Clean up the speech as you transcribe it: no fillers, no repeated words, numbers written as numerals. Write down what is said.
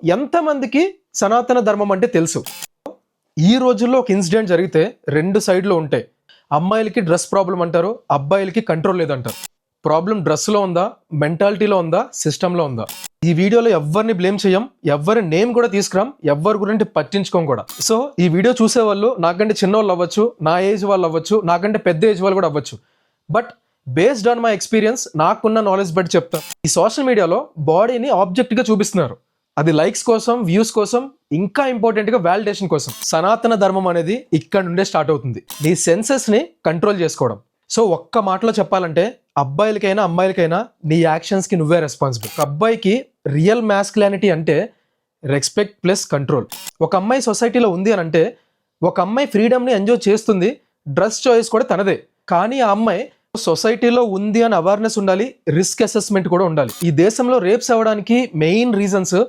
ఎంతమందికి సనాతన ధర్మం అంటే తెలుసు? ఈ రోజుల్లో ఒక ఇన్సిడెంట్ జరిగితే రెండు సైడ్లు ఉంటాయి. అమ్మాయిలకి డ్రెస్ ప్రాబ్లం అంటారు, అబ్బాయిలకి కంట్రోల్ లేదంటారు. ప్రాబ్లం డ్రెస్లో ఉందా, మెంటాలిటీలో ఉందా, సిస్టంలో ఉందా? ఈ వీడియోలో ఎవరిని బ్లేమ్ చేయం, ఎవరి నేమ్ కూడా తీసుకురాం, ఎవరి గురించి పట్టించుకోం కూడా. సో ఈ వీడియో చూసే వాళ్ళు నాకంటే చిన్నవాళ్ళు అవ్వచ్చు, నా ఏజ్ వాళ్ళు అవ్వచ్చు, నాకంటే పెద్ద ఏజ్ వాళ్ళు కూడా అవ్వచ్చు. But based on my experience, నాకున్న నాలెడ్జ్ బట్టి చెప్తాను. ఈ సోషల్ మీడియాలో బాడీని ఆబ్జెక్ట్గా చూపిస్తున్నారు. అది లైక్స్ కోసం, వ్యూస్ కోసం, ఇంకా ఇంపార్టెంట్గా వ్యాలిడేషన్ కోసం. సనాతన ధర్మం అనేది ఇక్కడ నుండే స్టార్ట్ అవుతుంది. నీ సెన్సెస్ని కంట్రోల్ చేసుకోవడం. సో ఒక్క మాటలో చెప్పాలంటే అబ్బాయిలకైనా అమ్మాయిలకైనా నీ యాక్షన్స్కి నువ్వే రెస్పాన్సిబుల్. ఒక అబ్బాయికి రియల్ మ్యాస్కులానిటీ అంటే రెస్పెక్ట్ ప్లస్ కంట్రోల్. ఒక అమ్మాయి సొసైటీలో ఉంది అని అంటే ఒక అమ్మాయి ఫ్రీడమ్ని ఎంజాయ్ చేస్తుంది, డ్రెస్ చాయిస్ కూడా తనదే. కానీ ఆ అమ్మాయి సొసైటీలో ఉంది అని అవేర్నెస్ ఉండాలి, రిస్క్ అసెస్మెంట్ కూడా ఉండాలి. ఈ దేశంలో రేప్స్ అవ్వడానికి మెయిన్ రీజన్స్